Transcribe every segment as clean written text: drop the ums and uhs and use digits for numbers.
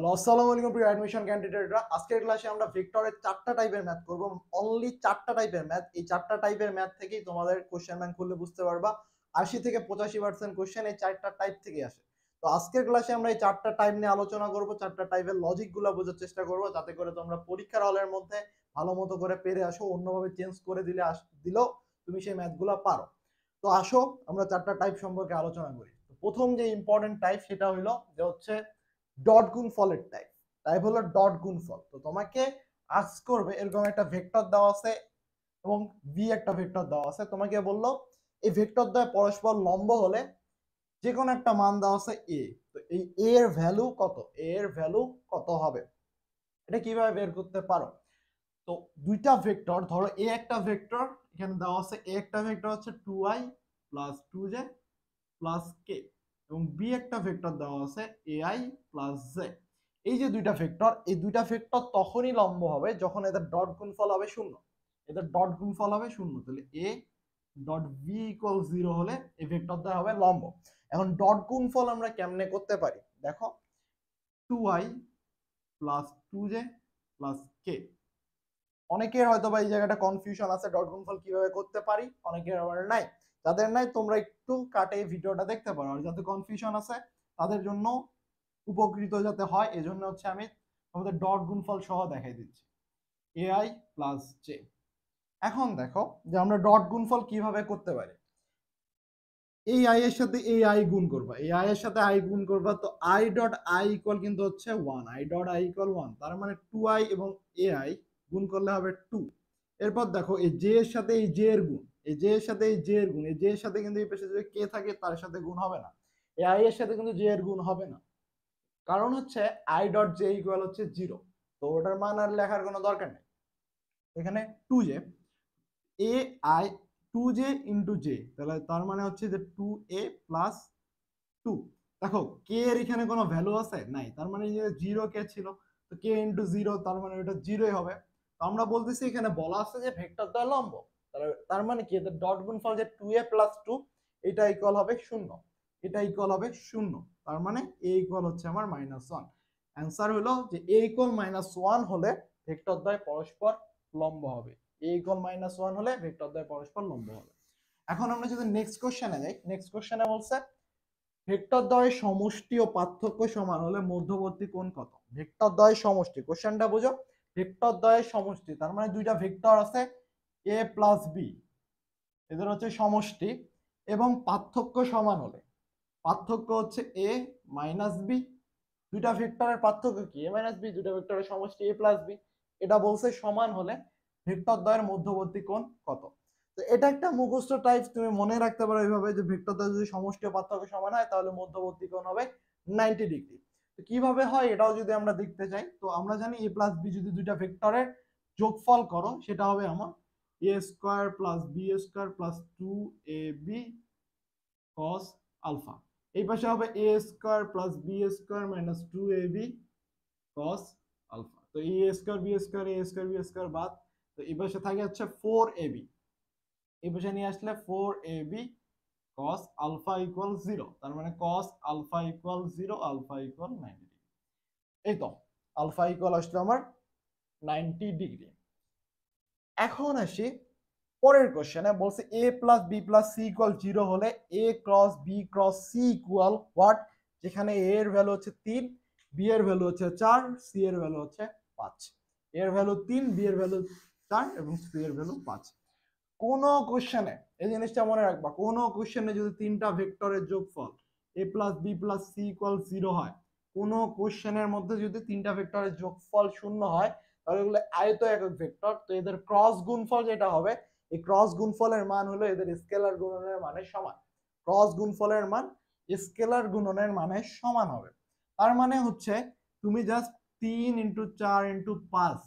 Hello, আসসালামু আলাইকুম প্রিয় অ্যাডমিশন ক্যান্ডিডেটরা। আজকের ক্লাসে আমরা ভেক্টরের 4টা টাইপের ম্যাথ করব। অনলি 4টা টাইপের ম্যাথ। এই 4টা টাইপের ম্যাথ থেকেই তোমাদের কোশ্চেন ব্যাংক খুললে বুঝতে পারবা 80 থেকে 85% কোশ্চেন এই 4টা টাইপ থেকে আসে। তো আজকের ক্লাসে আমরা এই 4টা টাইপ নিয়ে আলোচনা করব। 4টা টাইপের লজিকগুলো বোঝার চেষ্টা করব যাতে করে তোমরা পরীক্ষার হলের মধ্যে ভালোমতো করে পেরে আসো। অন্যভাবে চেঞ্জ করে দিলেও তুমি সেই ম্যাথগুলো পারো। তো আসো আমরা 4টা টাইপ সম্পর্কে আলোচনা করি। প্রথম যে ইম্পর্টেন্ট টাইপ সেটা হলো যে হচ্ছে ডট গুণফলের টাইপ। টাইপ হলো ডট গুণফল। তো তোমাকে আস্ক করবে এরকম একটা ভেক্টর দেওয়া আছে এবং ভি একটা ভেক্টর দেওয়া আছে। তোমাকে বললো এই ভেক্টর দ্বয় পরস্পর লম্ব হলে যে কোনো একটা মান দেওয়া আছে এ। তো এই এ এর ভ্যালু কত, এ এর ভ্যালু কত হবে, এটা কিভাবে বের করতে পারো? তো দুইটা ভেক্টর ধরো এ একটা ভেক্টর, এখানে দেওয়া আছে এ একটা ভেক্টর হচ্ছে 2i প্লাস 2j প্লাস কে, এবং বি একটা ভেক্টর দেওয়া আছে ai প্লাস জে। এই যে দুইটা ভেক্টর, এই দুইটা ভেক্টর তখনই লম্ব হবে যখন এদের ডট গুণফল হবে শূন্য। এদের ডট গুণফল হবে শূন্য, তাহলে এ ডট বি ইকুয়াল 0 হলে এই ভেক্টরটা হবে লম্ব। এখন ডট গুণফল আমরা কেমনে করতে পারি দেখো, 2i প্লাস 2j প্লাস কে। অনেকের হয়তো বা এই জায়গাটা কনফিউশন আছে ডট গুণফল কিভাবে করতে পারি, অনেকের আবার নাই। যাদের নাই তোমরা একটু কাটে ভিডিওটা দেখতে পারো, আর যাদের কনফিউশন আছে তাদের জন্য উপকৃত যাতে হয় এজন্য হচ্ছে আমি তোমাদের ডট গুণফল সহ দেখাই দিচ্ছি ai প্লাস জে। এখন দেখো যে আমরা ডট গুণফল কিভাবে করতে পারি। এই আই এর সাথে এই আই গুণ করবা, এই আই এর সাথে আই গুণ করবা, তো আই ডট আই ইকুয়াল কিন্তু হচ্ছে 1, আই ডট আই ইকুয়াল 1, তার মানে 2i এবং ai গুণ করলে হবে 2। এরপর দেখো এই জে এর সাথে এই জে এর গুণ, এই জে এর সাথে এই জে এর গুণ, এই জে এর সাথে কিন্তু এই পাশে যদি কে থাকে তার সাথে গুণ হবে না, এই আই এর সাথে কিন্তু জে এর গুণ হবে না, কারণ হচ্ছে আই ডট জে ইকুয়াল হচ্ছে 0। তো ওটার মান আর লেখার কোনো দরকার নেই। এখানে 2j A I 2j into J, তাহলে তার মানে হচ্ছে যে 2a প্লাস 2। দেখো কে এর এখানে কোনো ভ্যালু আছে নাই, তার মানে যে 0 কে ছিল, তো কে ইন্টু 0 তার মানে ওটা 0ই হবে। তো আমরা বলতেছি এখানে বলা আছে যে ভেক্টর দ্বয় লম্ব, তার মানে কি এদের ডট গুণফল যে 2a প্লাস 2 এটা ইকুয়াল হবে 0, এটা ইকুয়াল হবে 0, তার মানে a ইকুয়াল হচ্ছে আমার -1। অ্যান্সার হলো যে a ইকুয়াল -1 হলে ভেক্টর দ্বয় পরস্পর লম্ব হবে, a ইকুয়াল -1 হলে ভেক্টর দ্বয় পরস্পর লম্ব হবে। এখন আমরা যদি নেক্সট কোশ্চেনে যাই, নেক্সট কোশ্চেনে বলছে ভেক্টর দ্বয়ের সমষ্টি ও পার্থক্য সমান হলে মধ্যবর্তী কোণ কত। ভেক্টর দ্বয়ের সমষ্টি, কোশ্চেনটা বুঝো, ভেক্টর দ্বয়ের সমষ্টি তার মানে দুইটা ভেক্টর আছে a প্লাস বি, এদের হচ্ছে সমষ্টি, এবং পার্থক্য সমান হলে, পার্থক্য হচ্ছে a মাইনাস বি। দুইটা ভেক্টরের পার্থক্য কি, a মাইনাস বি, দুইটা ভেক্টরের সমষ্টি a প্লাস বি, এটা বলছে সমান হলে ভেক্টর দ্বয়ের মধ্যবর্তী কোণ কত। তো এটা একটা মুখস্থ টাইপ, তুমি মনে রাখতে পারো এইভাবে যে ভেক্টর দ্বয় যদি সমষ্টি ও পার্থক্য সমান হয় তাহলে মধ্যবর্তী কোণ হবে 90 ডিগ্রি। তো কিভাবে হয় এটাও যদি আমরা দেখতে চাই, তো আমরা জানি a প্লাস বি যদি দুইটা ভেক্টরের যোগফল করো সেটা হবে আমার a square plus B square plus 2ab cos alpha. এই পাশে হবে a square plus B square minus 2ab cos alpha. তো এই a square B square a square B square বাদ, তো এই পাশে থাকে হচ্ছে 4ab, এই পাশে নিয়ে আসলে 4ab cos আলফা ইকুয়াল 0, তার মানে cos alpha equal 0, alpha equal 90 degree. এই তো আলফা ইকুয়াল আসলো আমার 90 ডিগ্রি। এখন আসি পরের কোশ্চেনে, বলছে a plus B plus C equal 0 হলে a cross B cross C equal what, যেখানে a এর ভ্যালু হচ্ছে 3, বি এর ভ্যালু হচ্ছে 4, সি এর ভ্যালু হচ্ছে 5। এর ভ্যালু 3, বি এর ভ্যালু 4 এবং সি এর ভ্যালু 5। কোন কোশ্চেনে এই জিনিসটা মনে রাখবা, কোন কোশ্চেনে যদি তিনটা ভেক্টরের যোগফল a plus B plus C equal 0 হয়, কোন কোশ্চেনের মধ্যে যদি তিনটা ভেক্টরের যোগফল 0 হয় তাহলে এগুলো আয়ত একক ভেক্টর, তো এদের ক্রস গুণফল যেটা হবে, এই ক্রস গুণফলের মান হলো এদের স্কেলার গুণনের মানের সমান। ক্রস গুণফলের মান স্কেলার গুণনের মানের সমান হবে। তার মানে হচ্ছে তুমি জাস্ট 3 × 4 × 5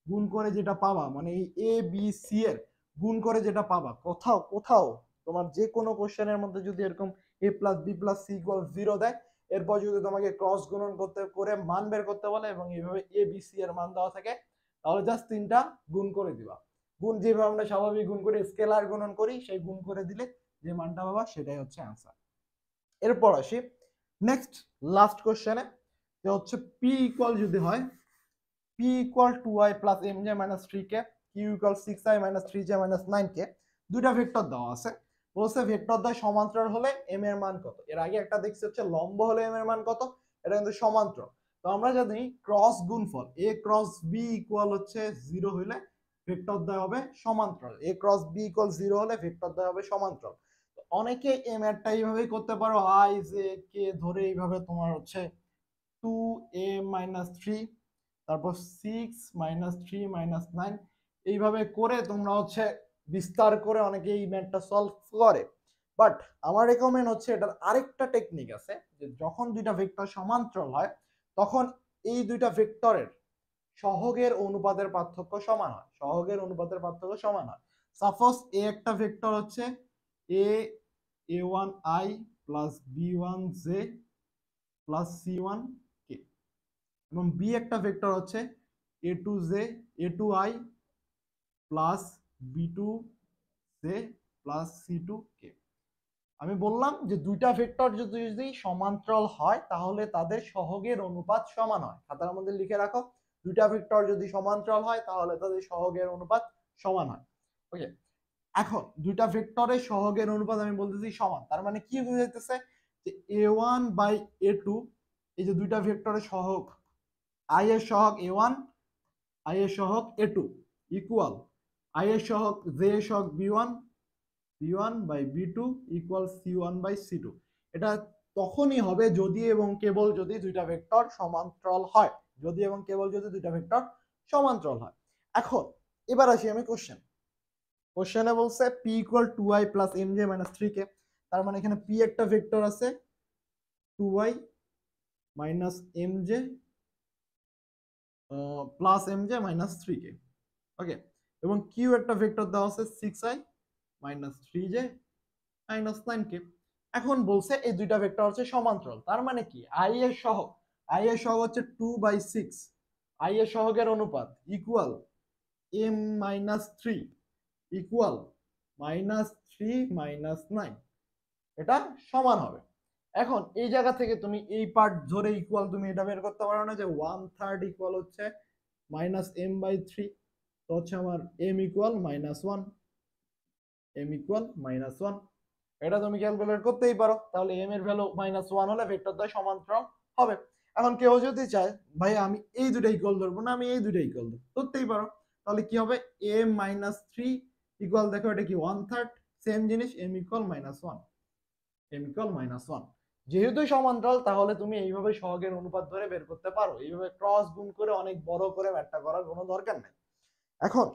গুণ করে যেটা পাবা, মানে এই এ বি সি এর গুণ করে যেটা পাবা, কোথাও কোথাও তোমার যে কোনো কোশ্চেনের মধ্যে যদি এরকম a plus B plus C equal 0 দেয়, এরপর যদি তোমাকে ক্রস গুণন করতে করে মান বের করতে বলে এবং এইভাবে এ বি সি এর মান দেওয়া থাকে, তাহলে জাস্ট তিনটা গুণ করে দিবা। গুণ যেভাবে আমরা স্বাভাবিক গুণ করে স্কেলার গুণন করি, সেই গুণ করে দিলে যে মানটা পাবা সেটাই হচ্ছে অ্যান্সার। এরপর আসি নেক্সট লাস্ট কোশ্চেনে। যে হচ্ছে পি ইকুয়াল যদি হয় P equal 2i plus mj minus 3k, Q equal 6i minus 3j minus 9k, দুইটা ভেক্টর দেওয়া আছে। বলছে ভেক্টর দ্বয় সমান্তরাল হলে m এর মান কত। এর আগে একটা দেখছি হচ্ছে লম্ব হলে m এর মান কত, এটা কিন্তু সমান্তরাল। তো আমরা জানি ক্রস গুণফল a ক্রস b ইকুয়াল হচ্ছে 0 হইলে ভেক্টর দ্বয় হবে সমান্তরাল, a ক্রস b ইকুয়াল 0 হলে ভেক্টর দ্বয় হবে সমান্তরাল। তো অনেকে m এরটা এইভাবেই করতে পারো, i j k ধরে এইভাবে তোমার হচ্ছে 2a মাইনাস 3, তারপর 6 মাইনাস 3 মাইনাস 9, এইভাবে করে তোমরা হচ্ছে বিস্তার করে অনেকে এই ম্যাথটা সলভ করে। বাট আমার রেকমেন্ড হচ্ছে এটার আরেকটা টেকনিক আছে, যে যখন দুইটা ভেক্টর সমান্তরাল হয় তখন এই দুইটা ভেক্টরের সহগের অনুপাতের পার্থক্য সমান হয়, সহগের অনুপাতের পার্থক্য সমান হয়। সাপোজ এ একটা ভেক্টর হচ্ছে এ a1i plus b1j plus c1k, এবং বি একটা ভেক্টর হচ্ছে a2i plus b2j plus c2k। আমি বললাম যে দুইটা ভেক্টর যদি সমান্তরাল হয় তাহলে তাদের সহগের অনুপাত সমান হয়। খাতার মধ্যে লিখে রাখো, দুইটা ভেক্টর যদি সমান্তরাল হয় তাহলে তাদের সহগের অনুপাত সমান হয়। ওকে, এখন দুইটা ভেক্টরের সহগের অনুপাত আমি বলতেছি সমান, তার মানে কি বুঝাইতেছে যে a1 বাই a2, এই যে দুইটা ভেক্টরের সহগ, i এর সহগ a1, i এর সহগ a2 ইকুয়াল i এর সহগ j এর সহগ b1, b1 by b2 equal c1 by c2। এটা তখনই হবে যদি এবং কেবল যদি দুইটা ভেক্টর সমান্তরাল হয়, যদি এবং কেবল যদি দুইটা ভেক্টর সমান্তরাল হয়। এখন এবার আসি আমি কোশ্চেনে বলছে p equal 2i plus mj minus 3k, তার মানে এখানে p একটা ভেক্টর আছে 2i minus mj plus mj minus 3k। ওকে, এবং q একটা ভেক্টর দেওয়া আছে 6i minus 3j minus 9k। এখন বলছে এই দুইটা ভেক্টর হচ্ছে সমান্তরাল, তার মানে কি i এর সহগ হচ্ছে 2 বাই 6, i এর সহগের অনুপাত equal m minus 3 equal minus 3 minus 9, এটা সমান হবে। এখন এই জায়গা থেকে তুমি এই পার্ট ধরে ইকুয়াল তুমি এটা বের করতে পারো না যে 1/3 ইকুয়াল হচ্ছে মাইনাস m বাই 3, তো হচ্ছে আমার m equal minus 1, m equal minus 1, এটা তুমি ক্যালকুলেট করতেই পারো। তাহলে m এর ভ্যালু মাইনাস 1 হলে ভেক্টর দ্বয় সমান্তরাল হবে। এখন কেউ যদি চায় ভাই আমি এই দুটো ইকুয়াল ধরবো না, আমি এই দুটো ইকুয়াল ধরতেই পারো, তাহলে কি হবে m মাইনাস 3 ইকুয়াল, দেখো এটা কি 1/3, সেম জিনিস m equal minus 1, m equal minus 1। যেহেতু সমান্তরাল তাহলে তুমি এইভাবে সহগের অনুপাত ধরে বের করতে পারো, এইভাবে ক্রস গুণ করে অনেক বড় করে ম্যাথটা করার কোনো দরকার নেই। এখন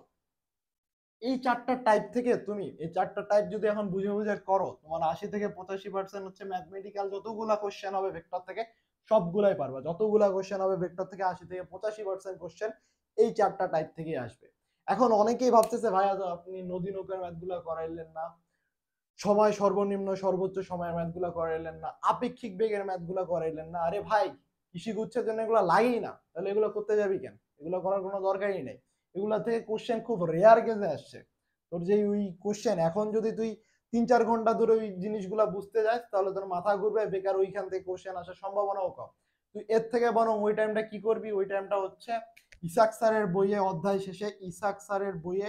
এই চারটা টাইপ থেকে তুমি এই চারটা টাইপ যদি এখন বুঝে বুঝে করো, তোমার 80 থেকে 85% হচ্ছে ম্যাথমেটিক্যাল যতগুলা কোশ্চেন হবে ভেক্টর থেকে সবগুলাই পারবা। যতগুলা কোশ্চেন হবে ভেক্টর থেকে 80 থেকে 85% কোশ্চেন এই চারটা টাইপ থেকেই আসবে। এখন অনেকেই ভাবতেছে ভাইয়া তো আপনি নদী নৌকার ম্যাথগুলো করাইলেন না, সময় সর্বনিম্ন সর্বোচ্চ সময়ের ম্যাথগুলো করাইলেন না, আপেক্ষিক বেগের ম্যাথগুলো করাইলেন না। আরে ভাই কৃষি গুচ্ছের জন্য এগুলো লাগেই না, তাহলে এগুলো করতে যাবি কেন? এগুলো করার কোনো দরকারই নেই। এগুলা থেকে কোশ্চেন খুব রেয়ার কেসে আসছে। তোর যে ওই কোশ্চেন এখন যদি তুই 3-4 ঘন্টা ধরে ওই জিনিসগুলা বুঝতে যাস তাহলে তোর মাথা ঘুরবে, বেকার ওইখান থেকে কোশ্চেন আসার সম্ভাবনাও কম। তুই এর থেকে বরং ওই টাইমটা কি করবি, ওই টাইমটা হচ্ছে ইসাক স্যারের বইয়ে অধ্যায় শেষে ইসাক স্যারের বইয়ে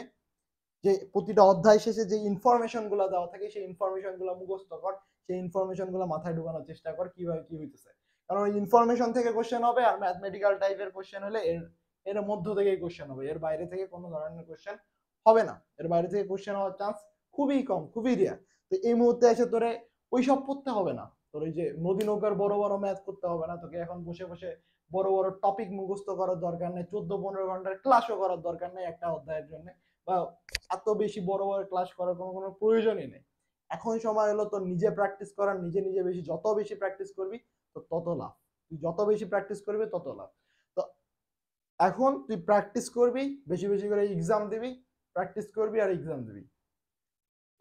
যে প্রতিটা অধ্যায় শেষে যে ইনফরমেশন গুলো দেওয়া থাকে সেই ইনফরমেশন গুলো মুখস্থ কর, সেই ইনফরমেশন গুলো মাথায় ঢোকানোর চেষ্টা কর কিভাবে কি হইতেছে। কারণ ওই ইনফরমেশন থেকে কোশ্চেন হবে, আর ম্যাথমেটিক্যাল টাইপের কোশ্চেন হলে এর মধ্য থেকেই কোশ্চেন হবে, এর বাইরে থেকে কোনো ধরনের কোশ্চেন হবে না। এর বাইরে থেকে কোশ্চেন হওয়ার চান্স খুবই কম, খুবই রেয়ার। তো এই মুহূর্তে এসে তোরে ওই সব পড়তে হবে না, তোর ওই যে নদী নৌকার বড় বড় ম্যাথ করতে হবে না তোকে। এখন বসে বসে বড় বড় টপিক মুখস্থ করার দরকার নেই, 14-15 ঘন্টার ক্লাসও করার দরকার নেই একটা অধ্যায়ের জন্য, বা এত বেশি বড় বড় ক্লাস করার কোনো প্রয়োজনই নেই। এখন সময় হলো তোর নিজে প্র্যাকটিস করার, নিজে নিজে বেশি যত বেশি প্র্যাকটিস করবি তো তত লাভ, তুই যত বেশি প্র্যাকটিস করবি তত লাভ। তো এখন তুই প্র্যাকটিস করবি, বেশি বেশি করে এক্সাম দিবি, প্র্যাকটিস করবি আর এক্সাম দিবি।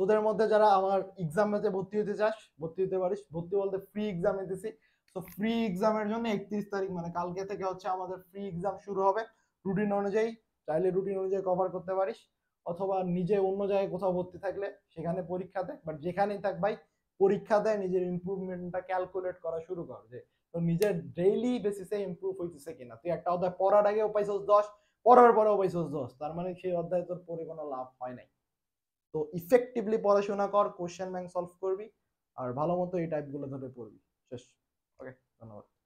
তোদের মধ্যে যারা আমার এক্সামেতে ভর্তি হতে চাস ভর্তি হতে পারিস, ভর্তি বলতে ফ্রি এক্সাম নিতেছি। তো ফ্রি এক্সামের জন্য 31 তারিখ মানে কালকে থেকে হচ্ছে আমাদের ফ্রি এক্সাম শুরু হবে। রুটিন অনুযায়ী চাইলে রুটিন অনুযায়ী কভার করতে পারিস, অথবা নিজে অন্য জায়গায় কোথাও ভর্তি থাকলে সেখানে পরীক্ষা দে, বাট যেখানেই থাক ভাই পরীক্ষা দেয় নিজের ইমপ্রুভমেন্টটা ক্যালকুলেট করা শুরু কর, যে তো নিজের ডেইলি বেসিসে ইমপ্রুভ হইতেছে কিনা। তুই একটা অধ্যায় পড়ার আগেও পাইছস 10, পড়ার পরেও পাইছস 10, তার মানে সেই অধ্যায় তোর পড়ে কোনো লাভ হয় নাই। তো ইফেক্টিভলি পড়াশোনা কর, কোশ্চেন ব্যাংক সলভ করবি, আর ভালো মতো এই টাইপগুলো ধরে পড়বি। শেষ। ওকে, ধন্যবাদ।